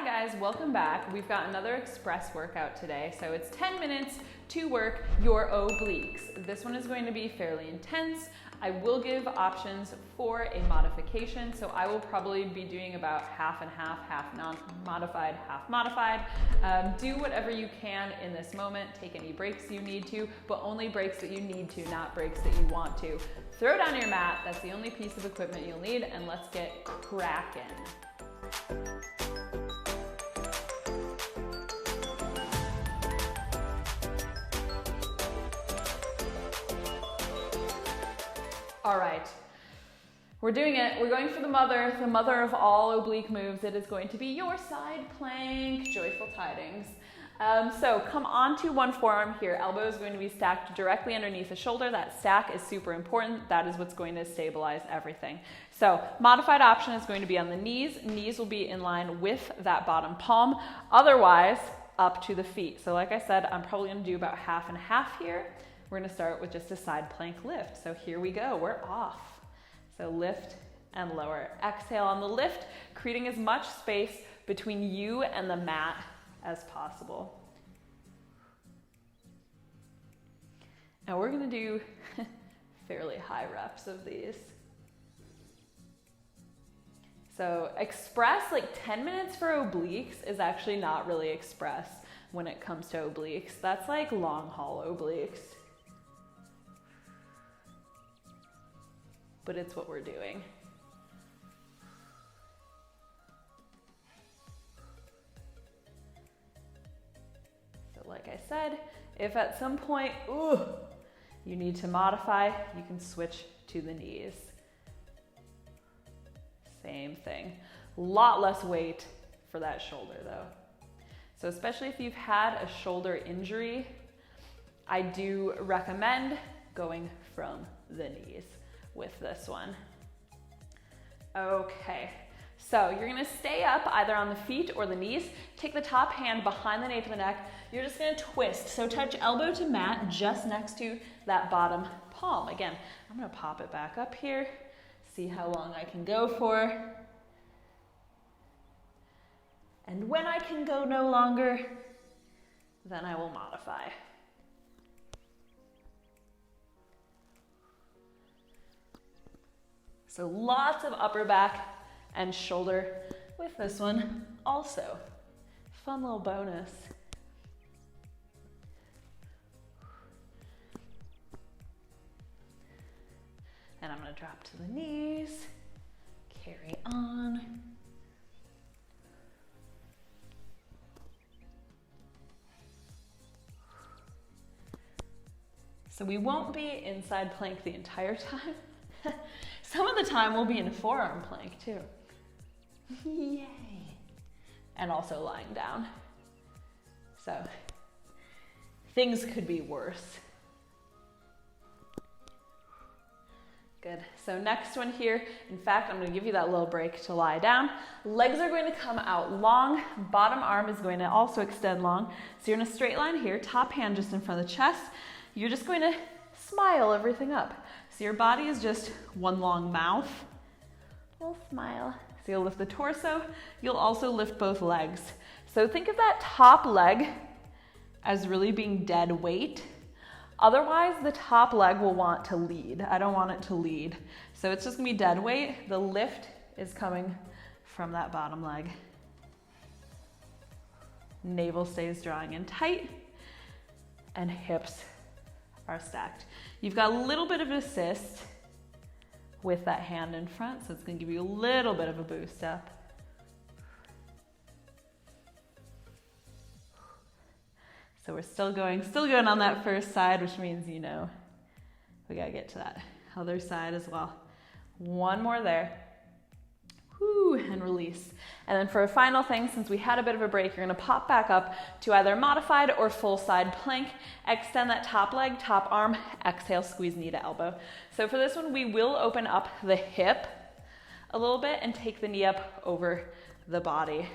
Hi guys, welcome back. We've got another express workout today. So it's 10 minutes to work your obliques. This one is going to be fairly intense. I will give options for a modification. So I will probably be doing about half and half, half non-modified, half modified. Do whatever you can in this moment. Take any breaks you need to, but only breaks that you need to, not breaks that you want to. Throw down your mat. That's the only piece of equipment you'll need, and let's get cracking. All right, we're doing it. We're going for the mother of all oblique moves. It is going to be your side plank. Joyful tidings. So come onto one forearm here. Elbow is going to be stacked directly underneath the shoulder. That stack is super important. That is what's going to stabilize everything. So modified option is going to be on the knees. Knees will be in line with that bottom palm. Otherwise, up to the feet. So like I said, I'm probably going to do about half and half here. We're going to start with just a side plank lift. So here we go, we're off. So lift and lower. Exhale on the lift, creating as much space between you and the mat as possible. And we're going to do fairly high reps of these. So express, like 10 minutes for obliques is actually not really express when it comes to obliques. That's like long haul obliques. But it's what we're doing. So like I said, if at some point, you need to modify, you can switch to the knees. Same thing. A lot less weight for that shoulder though. So especially if you've had a shoulder injury, I do recommend going from the knees with this one. Okay, so you're gonna stay up either on the feet or the knees. Take the top hand behind the nape of the neck. You're just gonna twist. So touch elbow to mat just next to that bottom palm. Again, I'm gonna pop it back up here, see how long I can go for. And when I can go no longer, then I will modify. So lots of upper back and shoulder with this one also. Fun little bonus. And I'm gonna drop to the knees, carry on. So we won't be inside plank the entire time. Some of the time we'll be in a forearm plank too. Yay. And also lying down. So things could be worse. Good. So next one here, in fact, I'm going to give you that little break to lie down. Legs are going to come out long. Bottom arm is going to also extend long. So you're in a straight line here, top hand just in front of the chest. You're just going to smile everything up. So your body is just one long mouth. Little smile. So you'll lift the torso. You'll also lift both legs. So think of that top leg as really being dead weight. Otherwise, the top leg will want to lead. I don't want it to lead. So it's just gonna be dead weight. The lift is coming from that bottom leg. Navel stays drawing in tight, and hips are stacked. You've got a little bit of assist with that hand in front, so it's gonna give you a little bit of a boost up. So we're still going on that first side, which means, you know, we gotta get to that other side as well. One more there. Whew, and release. And then for a final thing, since we had a bit of a break, you're gonna pop back up to either modified or full side plank. Extend that top leg, top arm, exhale, squeeze knee to elbow. So for this one, we will open up the hip a little bit and take the knee up over the body.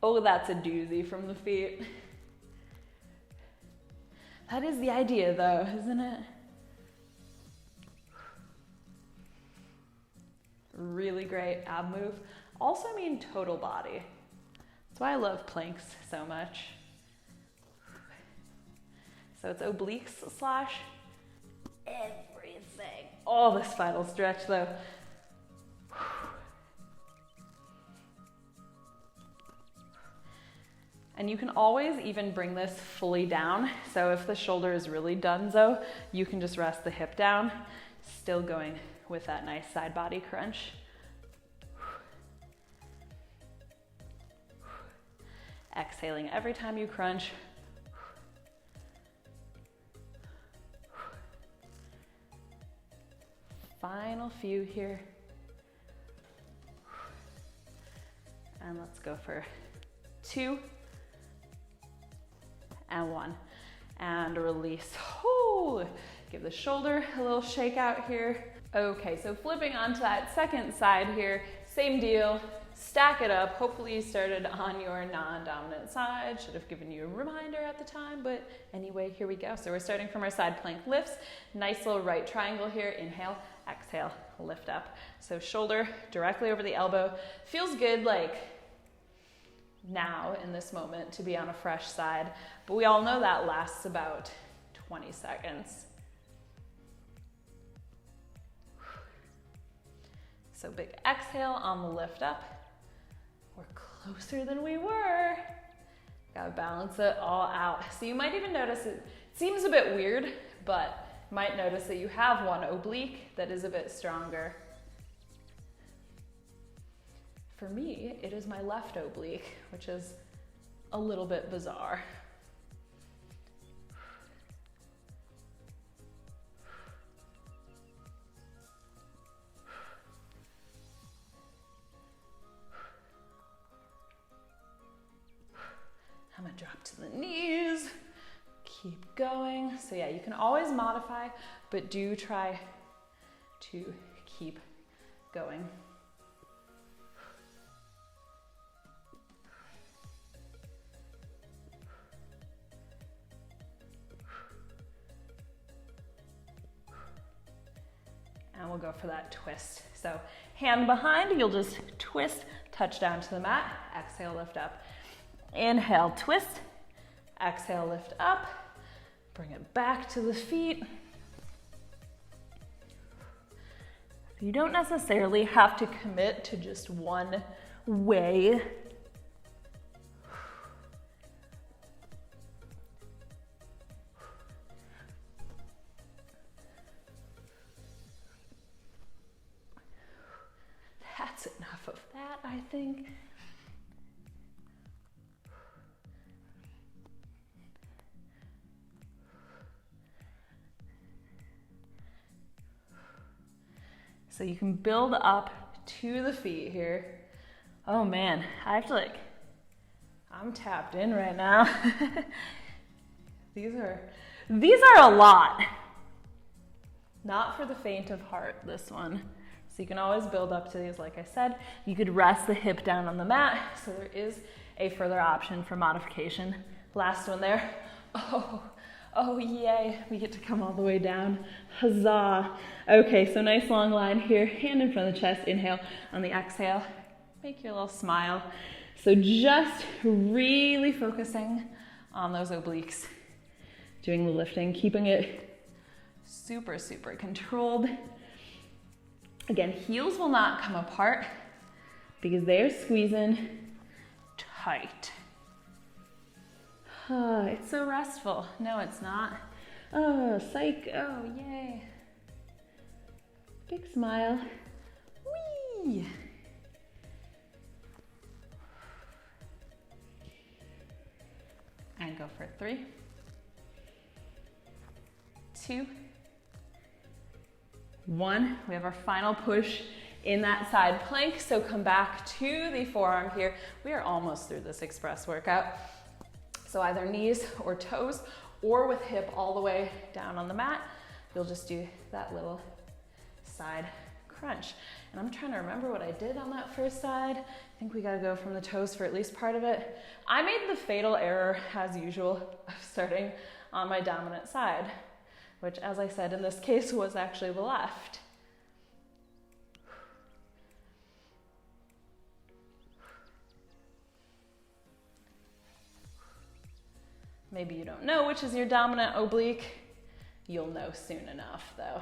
Oh, that's a doozy from the feet. That is the idea though, isn't it? really great ab move. Also mean total body. That's why I love planks so much. So it's obliques slash everything. Oh, this final stretch though. And you can always even bring this fully down. So if the shoulder is really donezo, you can just rest the hip down, still going with that nice side body crunch. Exhaling every time you crunch. Final few here. And let's go for 2 and 1. And release. Ooh, give the shoulder a little shake out here. Okay, so flipping onto that second side here, same deal. Stack it up. Hopefully you started on your non-dominant side. Should have given you a reminder at the time, but anyway, here we go. So we're starting from our side plank lifts. Nice little right triangle here. Inhale, exhale, lift up. So shoulder directly over the elbow. Feels good like now in this moment to be on a fresh side, but we all know that lasts about 20 seconds. So big exhale on the lift up. We're closer than we were. Gotta balance it all out. So you might even notice it seems a bit weird, but you might notice that you have one oblique that is a bit stronger. For me, it is my left oblique, which is a little bit bizarre. I'm gonna drop to the knees, keep going. So yeah, you can always modify, but do try to keep going. And we'll go for that twist. So hand behind, you'll just twist, touch down to the mat, exhale, lift up. Inhale, twist, exhale, lift up, bring it back to the feet. You don't necessarily have to commit to just one way. That's enough of that, I think. So you can build up to the feet here. Oh man, I have to I'm tapped in right now. These are a lot. Not for the faint of heart, this one. So you can always build up to these, like I said. You could rest the hip down on the mat, so there is a further option for modification. Last one there. Oh yay, we get to come all the way down. Huzzah. Okay, so nice long line here, hand in front of the chest, inhale. On the exhale, make your little smile. So just really focusing on those obliques, doing the lifting, keeping it super, super controlled. Again, heels will not come apart because they're squeezing tight. Oh, it's so restful. No, it's not. Oh, psych. Oh, yay. Big smile. Whee! And go for 3, 2, 1. We have our final push in that side plank. So come back to the forearm here. We are almost through this express workout. So either knees or toes, or with hip all the way down on the mat, you'll just do that little side crunch. And I'm trying to remember what I did on that first side. I think we gotta go from the toes for at least part of it. I made the fatal error, as usual, of starting on my dominant side, which, as I said, in this case was actually the left. Maybe you don't know which is your dominant oblique. You'll know soon enough though.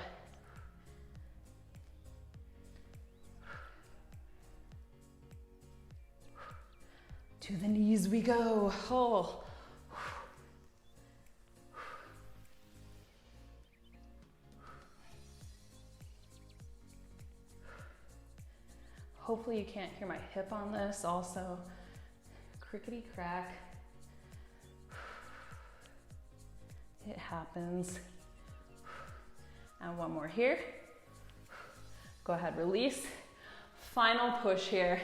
To the knees we go. Oh. Hopefully you can't hear my hip on this also. Crickety crack. It happens. And one more here. Go ahead, release. Final push here.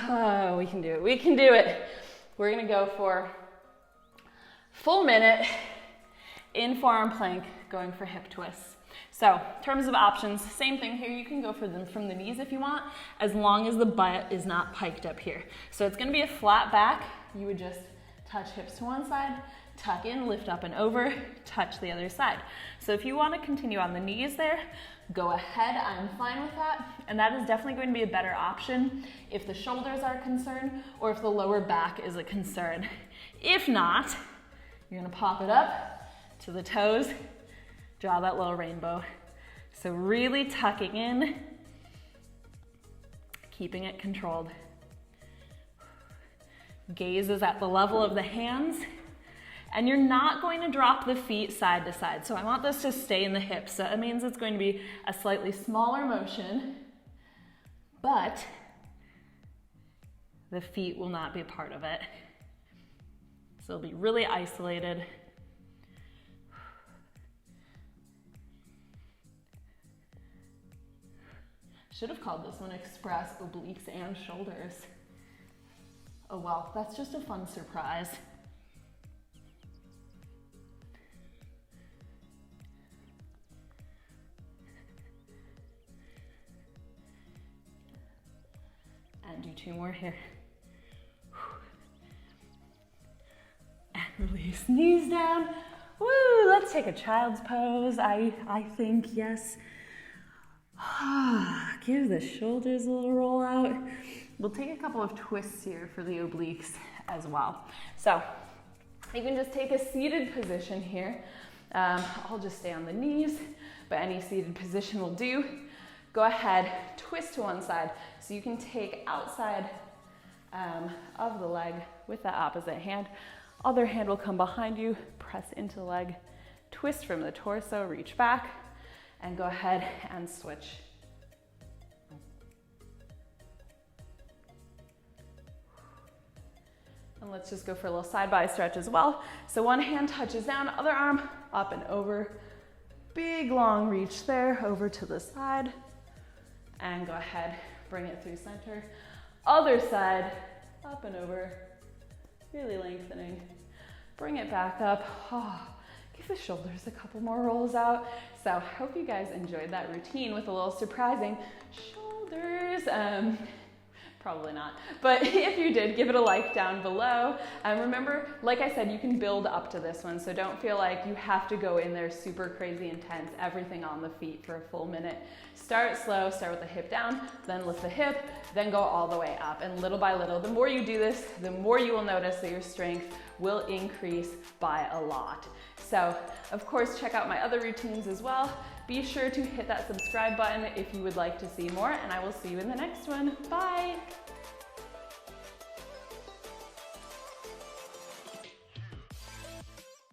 Oh, we can do it, we can do it. We're gonna go for full minute in forearm plank, going for hip twists. So, in terms of options, same thing here. You can go for them from the knees if you want, as long as the butt is not piked up here. So it's gonna be a flat back. You would just touch hips to one side, tuck in, lift up and over, touch the other side. So if you wanna continue on the knees there, go ahead, I'm fine with that. And that is definitely going to be a better option if the shoulders are concerned or if the lower back is a concern. If not, you're gonna pop it up to the toes, draw that little rainbow. So really tucking in, keeping it controlled. Gaze is at the level of the hands, and you're not going to drop the feet side to side. So I want this to stay in the hips. So that means it's going to be a slightly smaller motion, but the feet will not be part of it. So it'll be really isolated. Should have called this one Express Obliques and Shoulders. Oh well, that's just a fun surprise. And do two more here. And release, knees down. Woo, let's take a child's pose, I think, yes. Give the shoulders a little roll out. We'll take a couple of twists here for the obliques as well. So you can just take a seated position here. I'll just stay on the knees, but any seated position will do. Go ahead, twist to one side. So you can take outside of the leg with that opposite hand. Other hand will come behind you, press into the leg, twist from the torso, reach back, and go ahead and switch. And let's just go for a little side-body stretch as well. So one hand touches down, other arm up and over. Big long reach there, over to the side. And go ahead, bring it through center. Other side, up and over. Really lengthening. Bring it back up. Oh, give the shoulders a couple more rolls out. So I hope you guys enjoyed that routine with a little surprising shoulders. Probably not, but if you did, give it a like down below. Remember, like I said, you can build up to this one, so don't feel like you have to go in there super crazy intense, everything on the feet for a full minute. Start slow, start with the hip down, then lift the hip, then go all the way up. And little by little, the more you do this, the more you will notice that your strength will increase by a lot. So, of course, check out my other routines as well. Be sure to hit that subscribe button if you would like to see more, and I will see you in the next one. Bye!